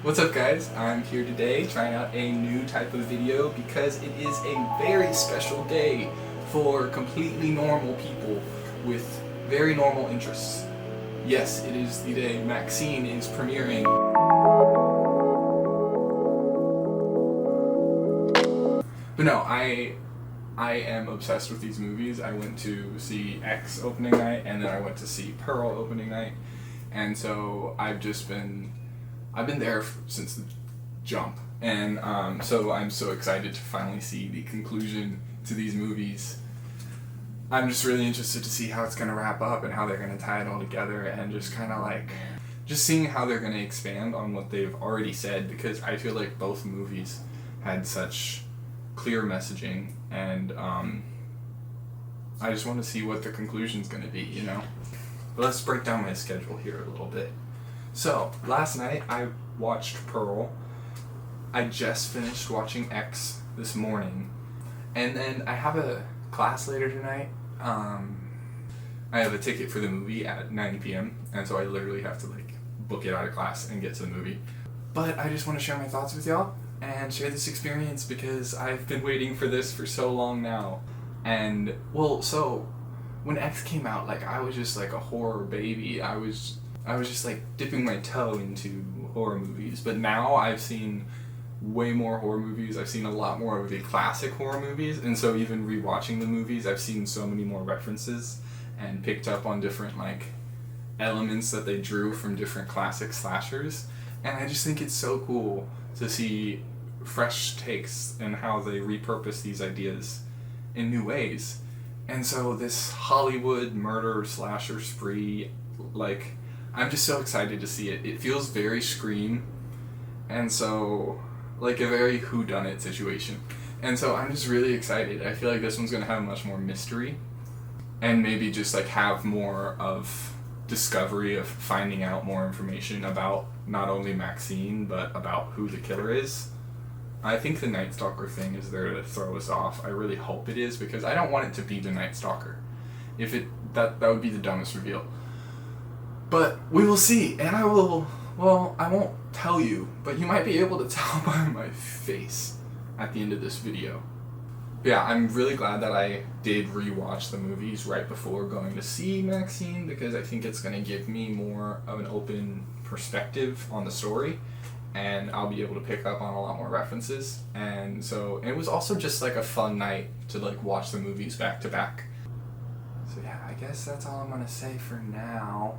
What's up guys? I'm here today trying out a new type of video because it is a very special day for completely normal people with very normal interests. Yes, it is the day MaxXxine is premiering. But no, I am obsessed with these movies. I went to see X opening night and then I went to see Pearl opening night. And so I've been there since the jump, and so I'm so excited to finally see the conclusion to these movies. I'm just really interested to see how it's going to wrap up and how they're going to tie it all together, and just kind of like just seeing how they're going to expand on what they've already said, because I feel like both movies had such clear messaging, and I just want to see what the conclusion's going to be, you know? But let's break down my schedule here a little bit. So, last night I watched Pearl. I just finished watching X this morning. And then I have a class later tonight. I have a ticket for the movie at 9 p.m. And so I literally have to book it out of class and get to the movie. But I just want to share my thoughts with y'all and share this experience because I've been waiting for this for so long now. And, well, so when X came out, I was just a horror baby. I was just dipping my toe into horror movies, but now I've seen way more horror movies. I've seen a lot more of the classic horror movies, and so even rewatching the movies, I've seen so many more references and picked up on different elements that they drew from different classic slashers, and I just think it's so cool to see fresh takes and how they repurpose these ideas in new ways. And so this Hollywood murder slasher spree, I'm just so excited to see it. It feels very Scream, and so, a very whodunit situation. And so I'm just really excited. I feel like this one's going to have much more mystery, and maybe just, have more of discovery of finding out more information about not only MaxXxine, but about who the killer is. I think the Night Stalker thing is there to throw us off. I really hope it is, because I don't want it to be the Night Stalker. That would be the dumbest reveal. But we will see, and I won't tell you, but you might be able to tell by my face at the end of this video. But yeah, I'm really glad that I did rewatch the movies right before going to see MaxXxine, because I think it's going to give me more of an open perspective on the story, and I'll be able to pick up on a lot more references. And so it was also just a fun night to watch the movies back to back. So yeah, I guess that's all I'm going to say for now.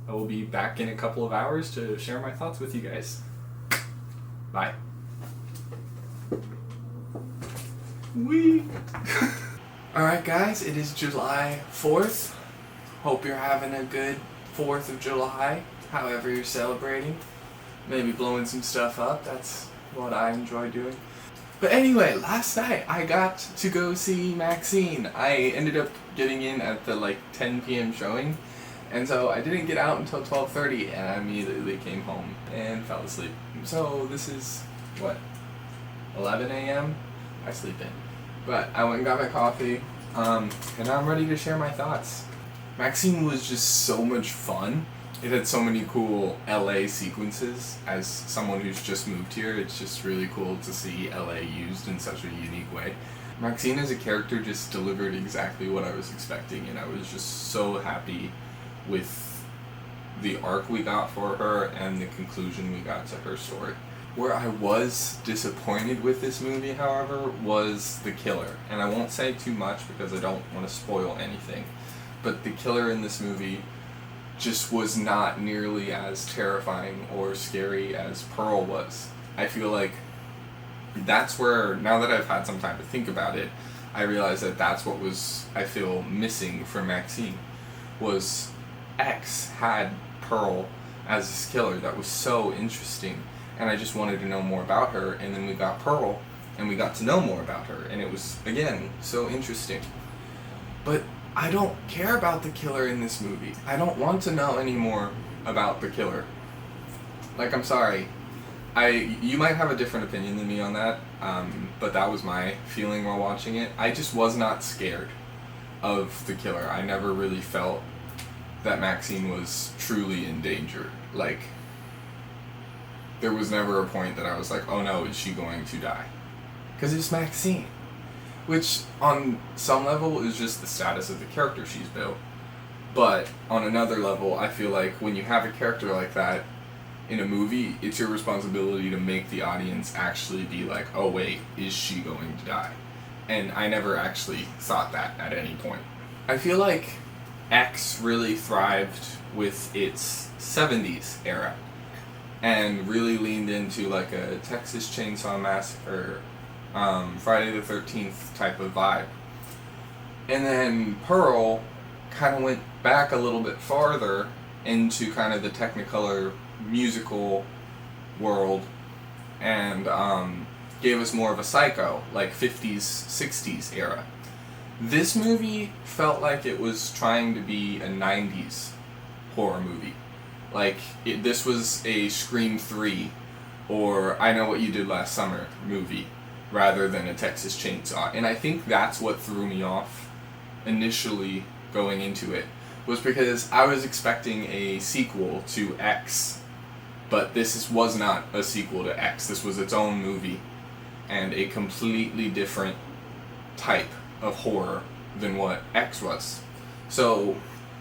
I will be back in a couple of hours to share my thoughts with you guys. Bye. Wee! Alright guys, it is July 4th. Hope you're having a good 4th of July, however you're celebrating. Maybe blowing some stuff up, that's what I enjoy doing. But anyway, last night I got to go see MaxXxine. I ended up getting in at the 10 p.m. showing. And so I didn't get out until 12:30, and I immediately came home and fell asleep. So this is, 11 a.m.? I sleep in. But I went and got my coffee, and now I'm ready to share my thoughts. MaxXxine was just so much fun. It had so many cool LA sequences. As someone who's just moved here, it's just really cool to see LA used in such a unique way. MaxXxine as a character just delivered exactly what I was expecting, and I was just so happy with the arc we got for her and the conclusion we got to her story. Where I was disappointed with this movie, however, was the killer. And I won't say too much because I don't want to spoil anything. But the killer in this movie just was not nearly as terrifying or scary as Pearl was. I feel like that's where, now that I've had some time to think about it, I realize that that's what was, I feel, missing from MaxXxine, was X had Pearl as this killer that was so interesting, and I just wanted to know more about her, and then we got Pearl, and we got to know more about her, and it was, again, so interesting. But I don't care about the killer in this movie. I don't want to know any more about the killer. I'm sorry. You might have a different opinion than me on that, but that was my feeling while watching it. I just was not scared of the killer. I never really felt that MaxXxine was truly in danger. there was never a point that I was like, oh no, is she going to die? Because it's MaxXxine. Which, on some level, is just the status of the character she's built. But, on another level, I feel like when you have a character like that in a movie, it's your responsibility to make the audience actually be like, oh wait, is she going to die? And I never actually thought that at any point. I feel like X really thrived with its 70's era and really leaned into like a Texas Chainsaw Massacre, Friday the 13th type of vibe. And then Pearl kind of went back a little bit farther into kind of the Technicolor musical world and gave us more of a psycho, like 50s, 60s era. This movie felt like it was trying to be a 90s horror movie. Like, this was a Scream 3 or I Know What You Did Last Summer movie rather than a Texas Chainsaw. And I think that's what threw me off initially going into it, was because I was expecting a sequel to X, but was not a sequel to X. This was its own movie and a completely different type of horror than what X was. So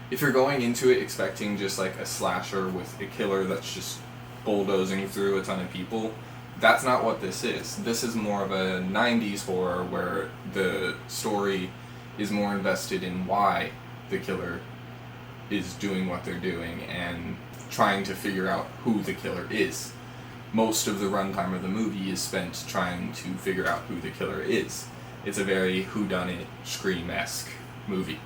if you're going into it expecting just like a slasher with a killer that's just bulldozing through a ton of people, that's not what this is. This is more of a 90s horror where the story is more invested in why the killer is doing what they're doing and trying to figure out who the killer is. Most of the runtime of the movie is spent trying to figure out who the killer is. It's a very whodunit, Scream-esque movie.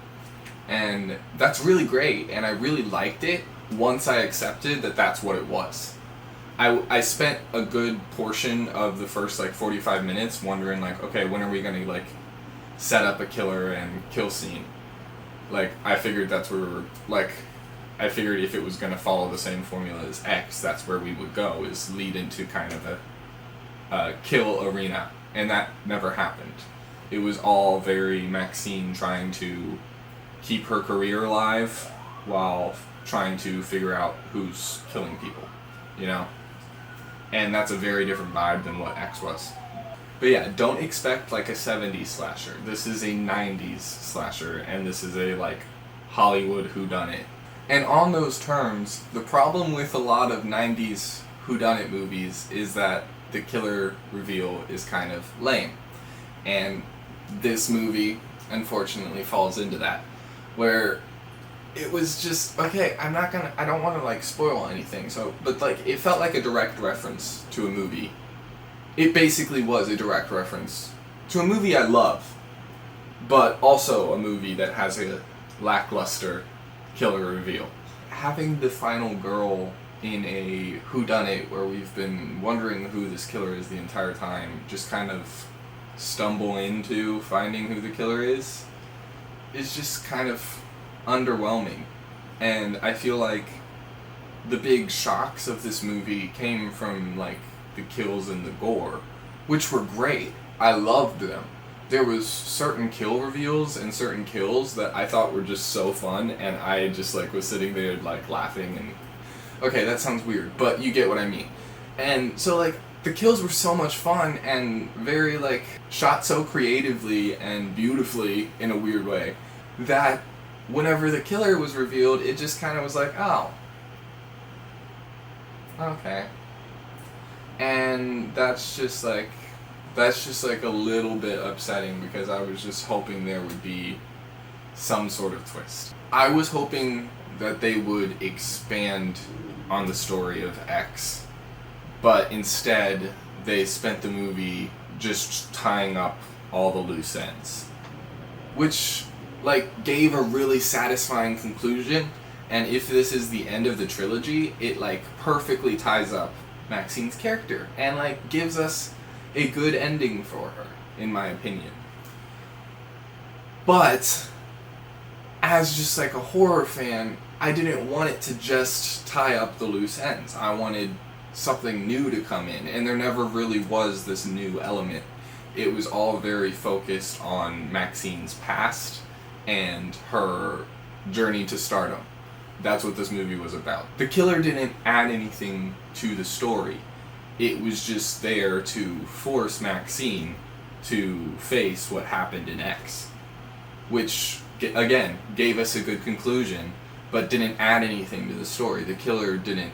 And that's really great, and I really liked it once I accepted that that's what it was. I spent a good portion of the first like 45 minutes wondering like, okay, when are we going to like set up a killer and kill scene? Like, I figured that's where I figured if it was going to follow the same formula as X, that's where we would go, is lead into kind of a kill arena. And that never happened. It was all very MaxXxine trying to keep her career alive while trying to figure out who's killing people, you know? And that's a very different vibe than what X was. But yeah, don't expect like a 70s slasher. This is a 90s slasher, and this is a like Hollywood whodunit. And on those terms, the problem with a lot of 90s whodunit movies is that the killer reveal is kind of lame. And this movie, unfortunately, falls into that. Where it was just, okay, I don't want to like spoil anything, but like, it felt like a direct reference to a movie. It basically was a direct reference to a movie I love, but also a movie that has a lackluster killer reveal. Having the final girl in a whodunit where we've been wondering who this killer is the entire time, just kind of stumble into finding who the killer is just kind of underwhelming. And I feel like the big shocks of this movie came from like the kills and the gore, which were great. I loved them. There was certain kill reveals and certain kills that I thought were just so fun, and I just like was sitting there like laughing and, okay, that sounds weird, but you get what I mean. And so like the kills were so much fun and very like shot so creatively and beautifully in a weird way that whenever the killer was revealed, it just kind of was like, oh, okay. And that's just like a little bit upsetting, because I was just hoping there would be some sort of twist. I was hoping that they would expand on the story of X, but instead they spent the movie just tying up all the loose ends, which like gave a really satisfying conclusion. And if this is the end of the trilogy, it like perfectly ties up MaxXxine's character and like gives us a good ending for her, in my opinion. But as just like a horror fan, I didn't want it to just tie up the loose ends. I wanted something new to come in, and there never really was this new element. It was all very focused on MaxXxine's past and her journey to stardom. That's what this movie was about. The killer didn't add anything to the story. It was just there to force MaxXxine to face what happened in X, which, again, gave us a good conclusion, but didn't add anything to the story. The killer didn't,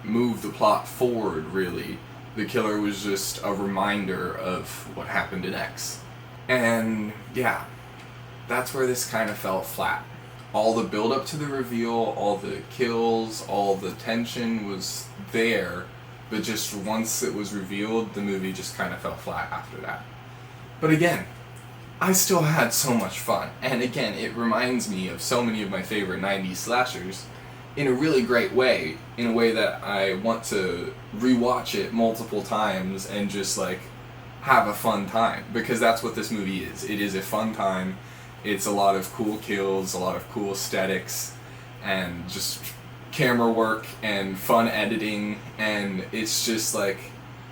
move the plot forward, really. The killer was just a reminder of what happened in X. And, yeah, that's where this kind of fell flat. All the build-up to the reveal, all the kills, all the tension was there, but just once it was revealed, the movie just kind of fell flat after that. But again, I still had so much fun, and again, it reminds me of so many of my favorite 90s slashers in a really great way, in a way that I want to rewatch it multiple times and just, have a fun time, because that's what this movie is. It is a fun time. It's a lot of cool kills, a lot of cool aesthetics, and just camera work and fun editing, and it's just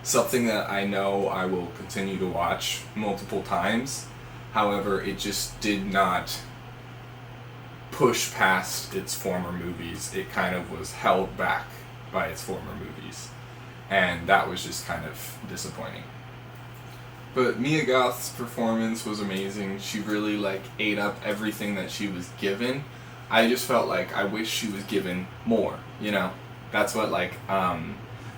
something that I know I will continue to watch multiple times. However, it just did not push past its former movies. It kind of was held back by its former movies, and that was just kind of disappointing. But Mia Goth's performance was amazing. She really ate up everything that she was given. I just felt I wish she was given more, That's what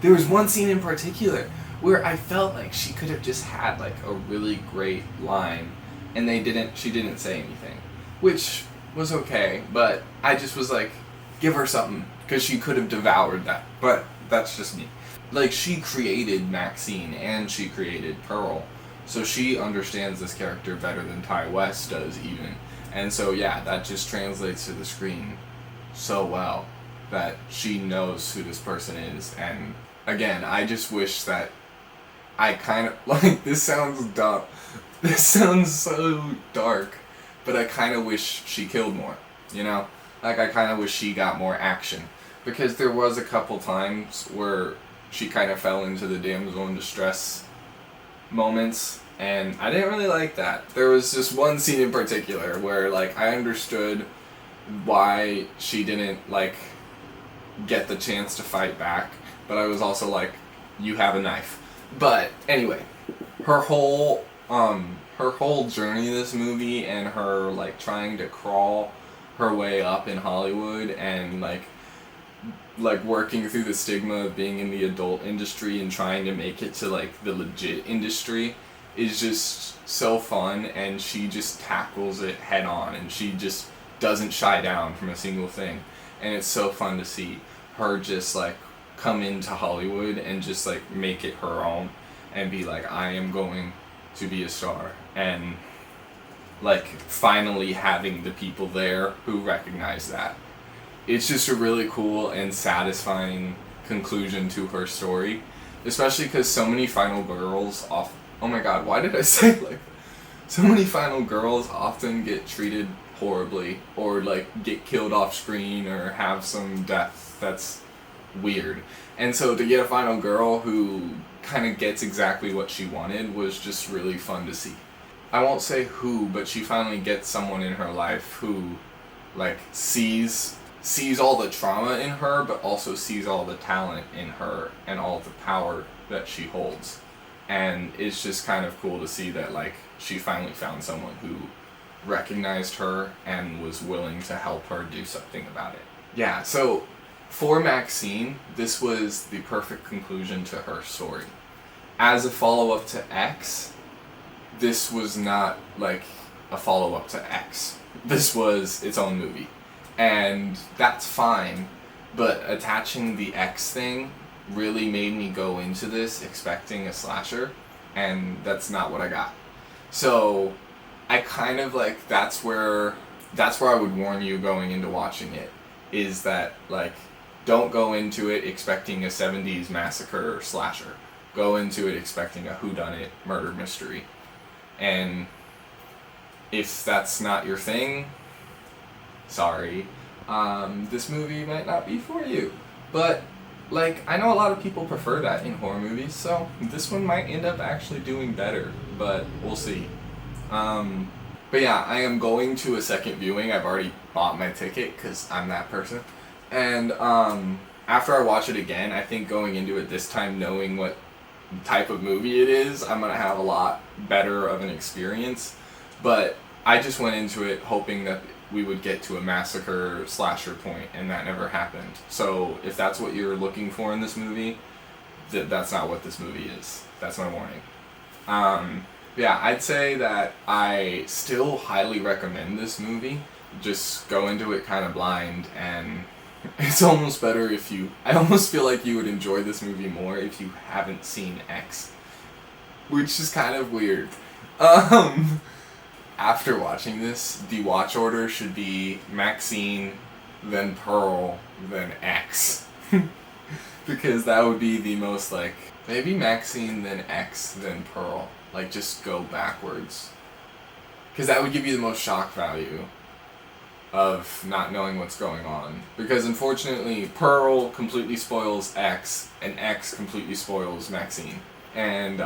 there was one scene in particular where I felt she could have just had a really great line, and she didn't say anything, which was okay, but I just was give her something, because she could have devoured that. But that's just me. She created MaxXxine and she created Pearl, so she understands this character better than Ty West does even. And so yeah, that just translates to the screen so well, that she knows who this person is. And again, I just wish that I kind of, this sounds dumb, this sounds so dark, but I kind of wish she killed more, I kind of wish she got more action, because there was a couple times where she kind of fell into the damsel in distress moments, and I didn't really like that. There was just one scene in particular where I understood why she didn't get the chance to fight back, but I was also you have a knife. But anyway, her whole journey in this movie, and her trying to crawl her way up in Hollywood, and working through the stigma of being in the adult industry and trying to make it to the legit industry, is just so fun. And she just tackles it head on, and she just doesn't shy down from a single thing, and it's so fun to see her just come into Hollywood and just make it her own, and be I am going to be a star, and finally having the people there who recognize that. It's just a really cool and satisfying conclusion to her story, especially because so many final girls oh my god, why did I say so many final girls often get treated horribly, or get killed off screen, or have some death that's weird. And so to get a final girl who kind of gets exactly what she wanted was just really fun to see. I won't say who, but she finally gets someone in her life who sees all the trauma in her, but also sees all the talent in her and all the power that she holds. And it's just kind of cool to see that she finally found someone who recognized her and was willing to help her do something about it. Yeah, so for MaxXxine, this was the perfect conclusion to her story. As a follow-up to X, this was not a follow-up to X. This was its own movie. And that's fine, but attaching the X thing really made me go into this expecting a slasher, and that's not what I got. So I kind of that's where I would warn you going into watching it, is that don't go into it expecting a 70's massacre slasher. Go into it expecting a whodunit murder mystery. And if that's not your thing, sorry, this movie might not be for you. But I know a lot of people prefer that in horror movies, so this one might end up actually doing better, but we'll see. But yeah, I am going to a second viewing. I've already bought my ticket because I'm that person. And after I watch it again, I think going into it this time knowing what type of movie it is, I'm gonna have a lot better of an experience. But I just went into it hoping that we would get to a massacre slasher point, and that never happened. So if that's what you're looking for in this movie, that's not what this movie is. That's my warning. Yeah, I'd say that I still highly recommend this movie. Just go into it kind of blind, and it's almost better if you... I almost feel like you would enjoy this movie more if you haven't seen X. Which is kind of weird. After watching this, the watch order should be MaxXxine, then Pearl, then X. Because that would be the most, like... Maybe MaxXxine, then X, then Pearl. Like, just go backwards. Because that would give you the most shock value of not knowing what's going on. Because unfortunately, Pearl completely spoils X, and X completely spoils MaxXxine. And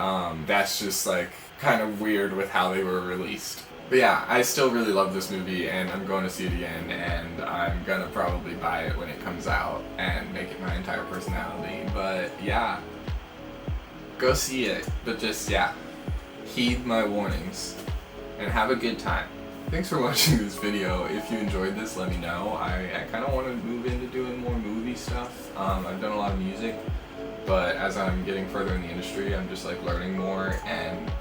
that's just, like, kind of weird with how they were released. But yeah, I still really love this movie, and I'm going to see it again, and I'm gonna probably buy it when it comes out and make it my entire personality. But yeah, go see it. But just, yeah, heed my warnings and have a good time. Thanks for watching this video. If you enjoyed this, let me know. I kind of want to move into doing more movie stuff. I've done a lot of music, but as I'm getting further in the industry, I'm just like learning more, and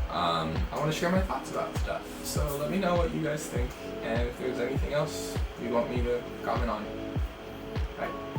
I want to share my thoughts about stuff. So let me know what you guys think, and if there's anything else you want me to comment on.